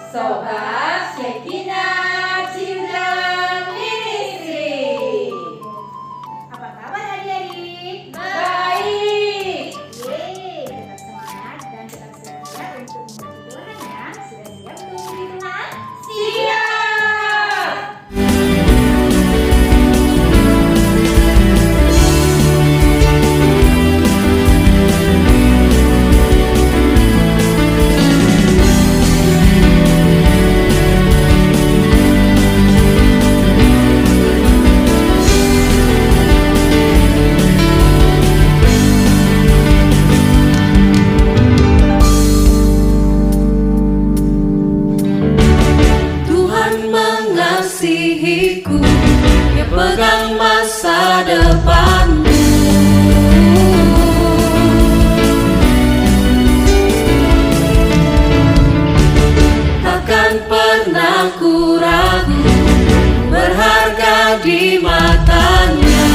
Sobat Shekinah Children Ministry. Apa kabar adik-adik? Baik. Yeay, tetap semangat dan tetap setia untuk membantu Tuhan ya. Sudah siap untuk memilih Tuhan? Siap. Tuhan mengasihiku, Dia pegang masa depanku. Takkan pernah ku ragu, berharga di matanya.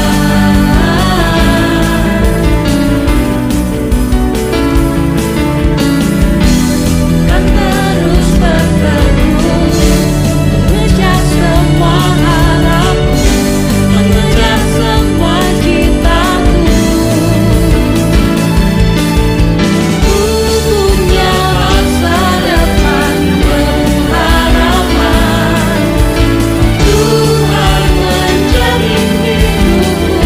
Kan terus berteduh, mengejar semua harapku, mengejar semua citaku. Ku punya masa depan penuh harapan. Tuhan menjamin hidupku,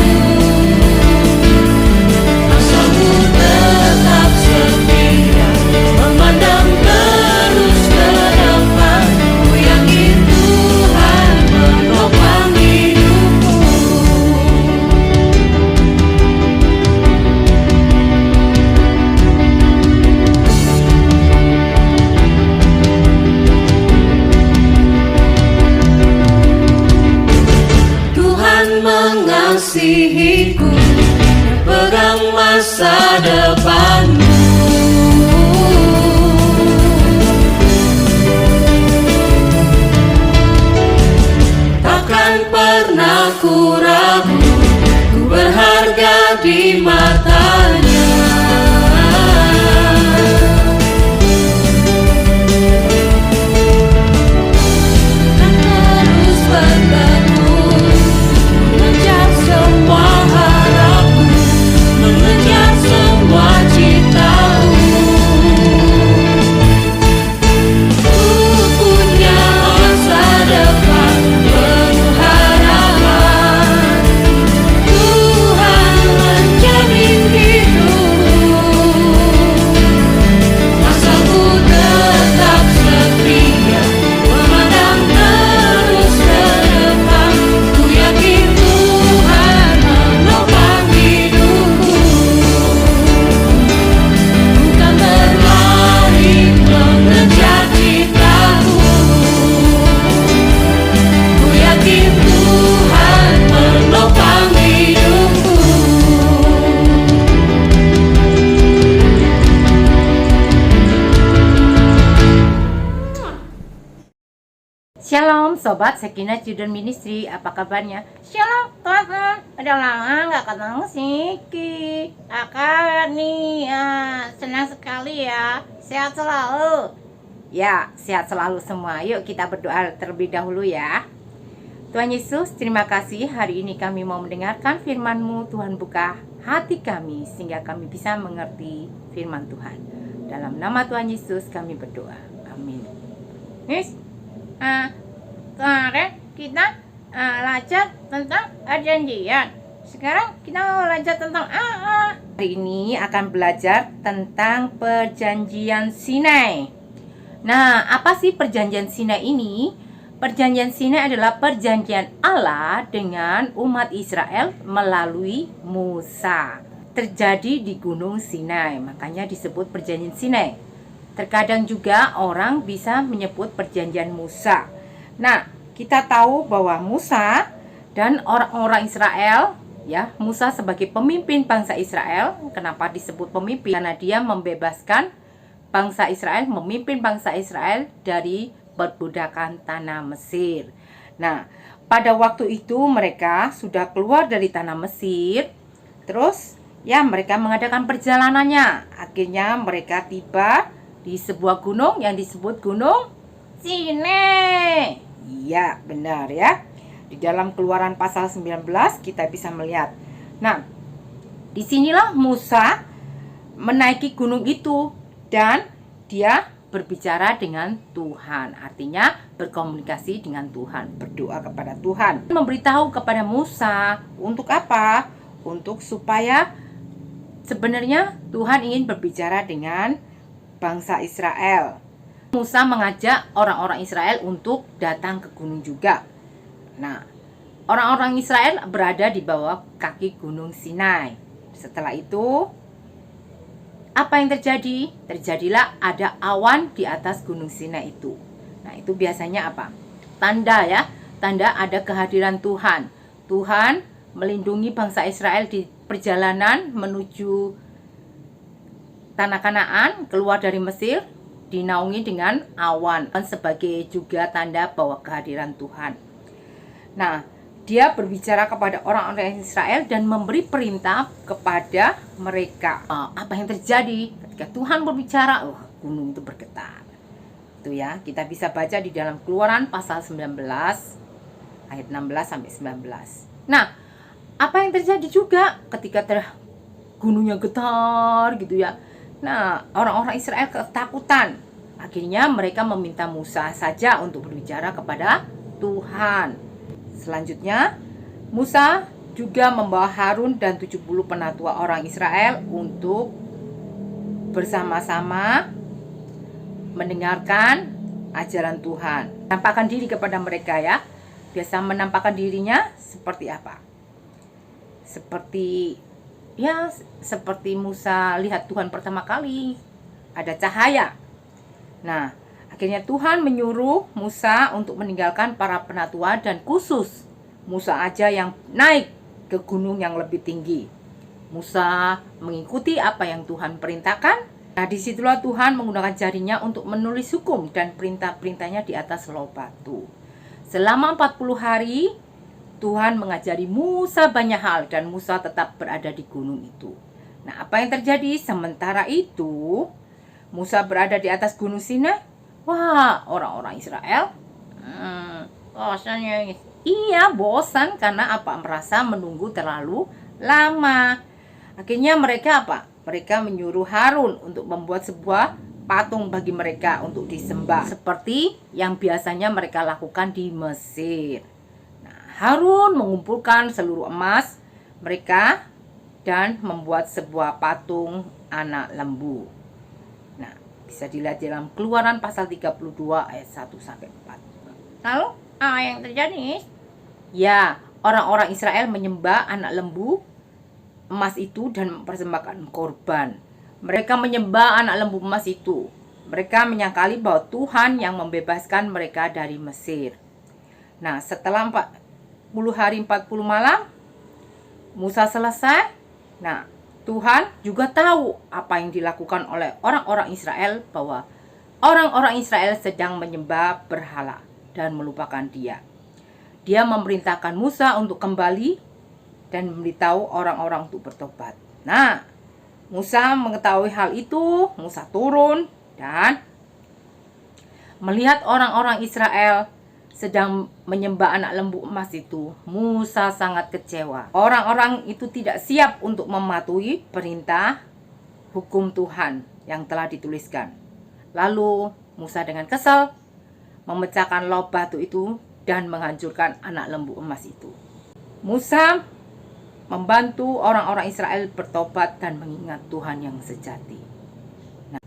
asalku tetap setia, memandang terus ke depan. Ku yakin Tuhan menopang hidupku. Tuhan mengasihiku, Dia pegang masa depanmu. Takkan pernah ku ragu, ku berharga di matanya. Kan terus berteduh, mengejar semua harapku, mengejar semua citaku. Ku punya masa depan penuh harapan. Tuhan menjamin hidupku, asalku tetap setia, memandang terus ke depan. Ku yakin Tuhan menopang hidupku, bukan berlari mengejar citaku. Ku yakin Tuhan menopang hidupku. Shalom Sobat Shekinah Children Ministry, apa kabarnya? Shalom teman-teman, udah lama nggak ketemu Siki. Kakak nih, senang sekali ya, sehat selalu. Ya, sehat selalu semua. Yuk kita berdoa terlebih dahulu ya. Tuhan Yesus, terima kasih hari ini kami mau mendengarkan firman-Mu. Tuhan buka hati kami sehingga kami bisa mengerti firman Tuhan. Dalam nama Tuhan Yesus kami berdoa, amin. Miss, kemarin kita belajar tentang perjanjian. Sekarang kita mau belajar tentang Hari ini akan belajar tentang perjanjian Sinai. Nah, apa sih perjanjian Sinai ini? Perjanjian Sinai adalah perjanjian Allah dengan umat Israel melalui Musa. Terjadi di Gunung Sinai, makanya disebut perjanjian Sinai. Terkadang juga orang bisa menyebut perjanjian Musa. Nah, kita tahu bahwa Musa dan orang-orang Israel, ya, Musa sebagai pemimpin bangsa Israel. Kenapa disebut pemimpin? Karena dia membebaskan bangsa Israel, memimpin bangsa Israel dari perbudakan tanah Mesir. Nah, pada waktu itu mereka sudah keluar dari tanah Mesir. Terus, ya, mereka mengadakan perjalanannya. Akhirnya mereka tiba di sebuah gunung yang disebut Gunung Sinai. Iya, benar ya. Di dalam Keluaran pasal 19 kita bisa melihat. Nah, disinilah Musa menaiki gunung itu dan dia berbicara dengan Tuhan. Artinya berkomunikasi dengan Tuhan, berdoa kepada Tuhan. Memberitahu kepada Musa untuk apa? Untuk supaya sebenarnya Tuhan ingin berbicara dengan bangsa Israel. Musa mengajak orang-orang Israel untuk datang ke gunung juga. Nah, orang-orang Israel berada di bawah kaki gunung Sinai. Setelah itu, apa yang terjadi? Terjadilah ada awan di atas gunung Sinai itu. Nah, itu biasanya apa? Tanda ya, tanda ada kehadiran Tuhan. Tuhan melindungi bangsa Israel di perjalanan menuju tanah Kanaan, keluar dari Mesir, dinaungi dengan awan sebagai juga tanda bahwa kehadiran Tuhan. Nah, dia berbicara kepada orang-orang Israel dan memberi perintah kepada mereka. Apa yang terjadi ketika Tuhan berbicara? Gunung itu bergetar. Itu ya, kita bisa baca di dalam Keluaran pasal 19 ayat 16 sampai 19. Nah, apa yang terjadi juga ketika gunungnya getar gitu ya. Nah, orang-orang Israel ketakutan. Akhirnya mereka meminta Musa saja untuk berbicara kepada Tuhan. Selanjutnya, Musa juga membawa Harun dan 70 penatua orang Israel untuk bersama-sama mendengarkan ajaran Tuhan. Nampakkan diri kepada mereka ya. Biasa menampakkan dirinya seperti apa? Seperti Musa lihat Tuhan pertama kali, ada cahaya. Nah, akhirnya Tuhan menyuruh Musa untuk meninggalkan para penatua dan khusus Musa aja yang naik ke gunung yang lebih tinggi. Musa mengikuti apa yang Tuhan perintahkan. Nah, disitulah Tuhan menggunakan jarinya untuk menulis hukum dan perintah-perintahnya di atas loh batu. Selama 40 hari Tuhan mengajari Musa banyak hal dan Musa tetap berada di gunung itu. Nah, apa yang terjadi? Sementara itu, Musa berada di atas gunung Sinai. Wah, orang-orang Israel bosannya. Iya, bosan karena apa? Merasa menunggu terlalu lama. Akhirnya mereka apa? Mereka menyuruh Harun untuk membuat sebuah patung bagi mereka untuk disembah. Seperti yang biasanya mereka lakukan di Mesir. Harun mengumpulkan seluruh emas mereka dan membuat sebuah patung anak lembu. Nah, bisa dilihat dalam Keluaran pasal 32 ayat 1 sampai 4. Lalu, apa yang terjadi? Ya, orang-orang Israel menyembah anak lembu emas itu dan mempersembahkan korban. Mereka menyembah anak lembu emas itu. Mereka menyangkali bahwa Tuhan yang membebaskan mereka dari Mesir. Nah, setelah 40 hari 40 malam Musa selesai. Nah, Tuhan juga tahu apa yang dilakukan oleh orang-orang Israel, bahwa orang-orang Israel sedang menyembah berhala dan melupakan Dia. Dia memerintahkan Musa untuk kembali dan memberitahu orang-orang untuk bertobat. Nah, Musa mengetahui hal itu. Musa turun dan melihat orang-orang Israel sedang menyembah anak lembu emas itu. Musa sangat kecewa. Orang-orang itu tidak siap untuk mematuhi perintah hukum Tuhan yang telah dituliskan. Lalu Musa dengan kesal memecahkan loh batu itu dan menghancurkan anak lembu emas itu. Musa membantu orang-orang Israel bertobat dan mengingat Tuhan yang sejati. Nah,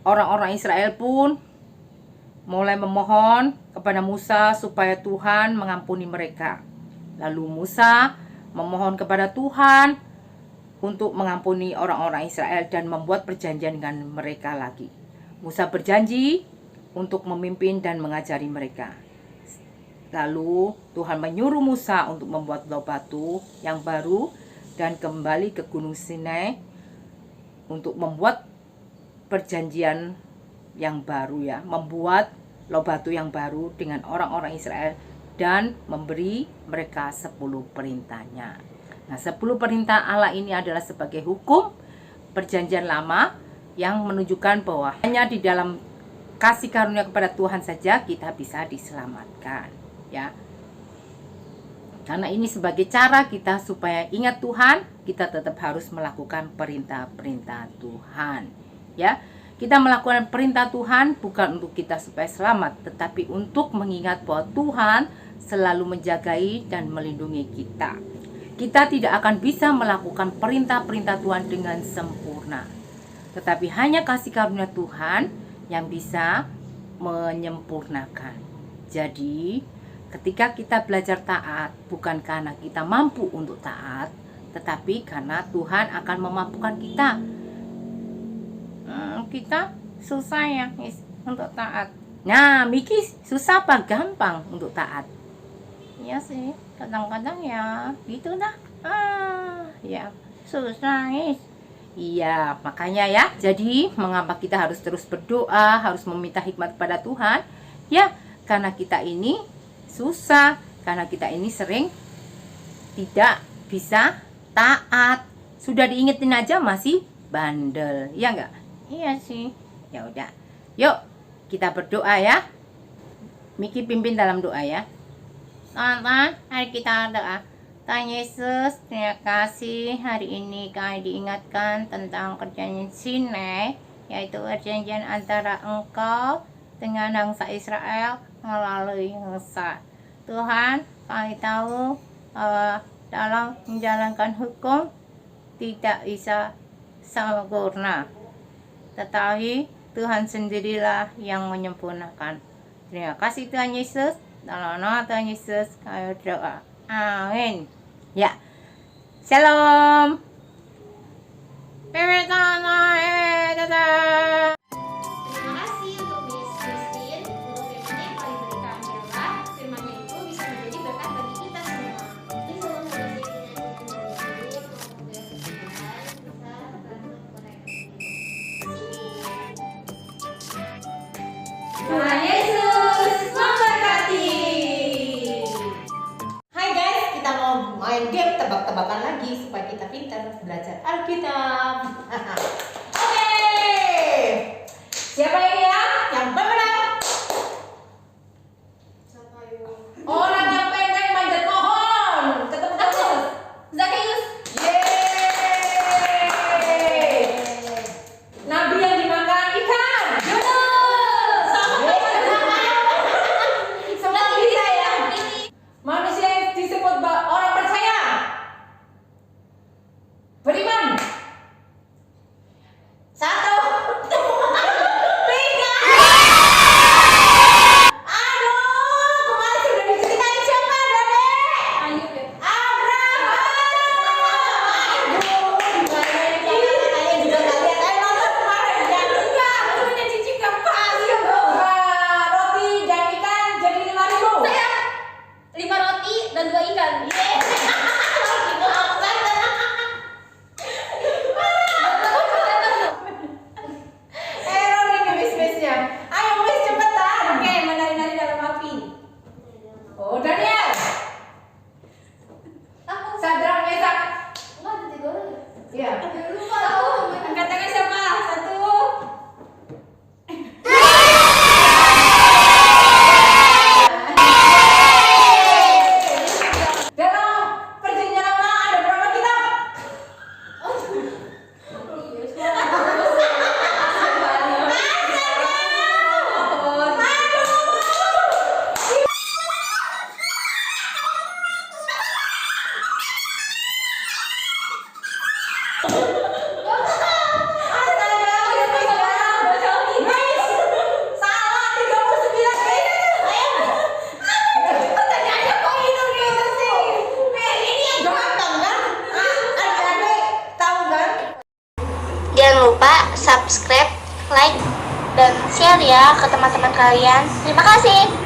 orang-orang Israel pun mulai memohon kepada Musa supaya Tuhan mengampuni mereka. Lalu Musa memohon kepada Tuhan untuk mengampuni orang-orang Israel dan membuat perjanjian dengan mereka lagi. Musa berjanji untuk memimpin dan mengajari mereka. Lalu Tuhan menyuruh Musa untuk membuat loh batu yang baru dan kembali ke Gunung Sinai untuk membuat perjanjian yang baru ya, membuat loh batu yang baru dengan orang-orang Israel dan memberi mereka 10 perintahnya. Nah, 10 perintah Allah ini adalah sebagai hukum perjanjian lama yang menunjukkan bahwa hanya di dalam kasih karunia kepada Tuhan saja kita bisa diselamatkan, ya. Karena ini sebagai cara kita supaya ingat Tuhan, kita tetap harus melakukan perintah-perintah Tuhan, ya. Kita melakukan perintah Tuhan bukan untuk kita supaya selamat, tetapi untuk mengingat bahwa Tuhan selalu menjagai dan melindungi kita. Kita tidak akan bisa melakukan perintah-perintah Tuhan dengan sempurna, tetapi hanya kasih karunia Tuhan yang bisa menyempurnakan. Jadi, ketika kita belajar taat, bukan karena kita mampu untuk taat, tetapi karena Tuhan akan memampukan kita. Kita susah ya untuk taat. Nah, Miki susah apa gampang untuk taat? Iya sih, kadang-kadang ya gitu dah. Ya susah guys. Iya, makanya ya. Jadi, mengapa kita harus terus berdoa, harus meminta hikmat kepada Tuhan? Ya, karena kita ini susah, karena kita ini sering tidak bisa taat. Sudah diingetin aja masih bandel, ya enggak? Iya sih. Ya udah. Yuk, kita berdoa ya. Miki pimpin dalam doa ya. Teman-teman, mari kita doa. Tuhan Yesus, terima kasih hari ini kami diingatkan tentang perjanjian Sinai, yaitu perjanjian antara Engkau dengan bangsa Israel melalui Musa. Tuhan, kami tahu bahwa dalam menjalankan hukum tidak bisa sempurna, tetapi Tuhan sendirilah yang menyempurnakan. Terima kasih Tuhan Yesus. Dalam nama Tuhan Yesus kami berdoa. Amin. Ya. Shalom. Terima kasih untuk Miss Christine untuk firman yang kami berikan. Biarlah firman-Nya itu bisa menjadi berkat bagi kita semua. Tuhan Yesus memberkati. Hai guys, kita mau main game tebak-tebakan lagi supaya kita pintar belajar Alkitab. Oke. Siapa ini ya? Yang pemenang? Orang yang pengen manjat pohon. Ketemu terus. Zakheus. Yeay. Nabi yang dimakan ikan. Yunus. Semua bisa ya. Manusia yang disebut orang percaya. Beriman. 1, 2, 3. Aduh, kemarin sudah diceritain siapa, Dade? Ayub ya. Abraham. Aduh, gimana ini? Kalian juga nggak lihat. Ayo nonton kemarin ya. Enggak, aku punya cici kepas. Roti dan ikan jadi 5.000. Saya 5 roti dan 2 ikan. Error ini bisnisnya. Ayo wis cepetan. Oke, menari-nari dalam api. Oh, Daniel. Sadrak Mesak. Enggak ada 3 orang ya? Iya. Lupa tahu. Angkat tangan siapa? 1. Dalam perjanjian lama ada berapa kitab? Salah 39 pertanyaannya kok itu gitu sih? Ini yang gampang kan? Adik-adik tahu kan? Jangan lupa subscribe, like, dan share ya ke teman-teman kalian. Terima kasih.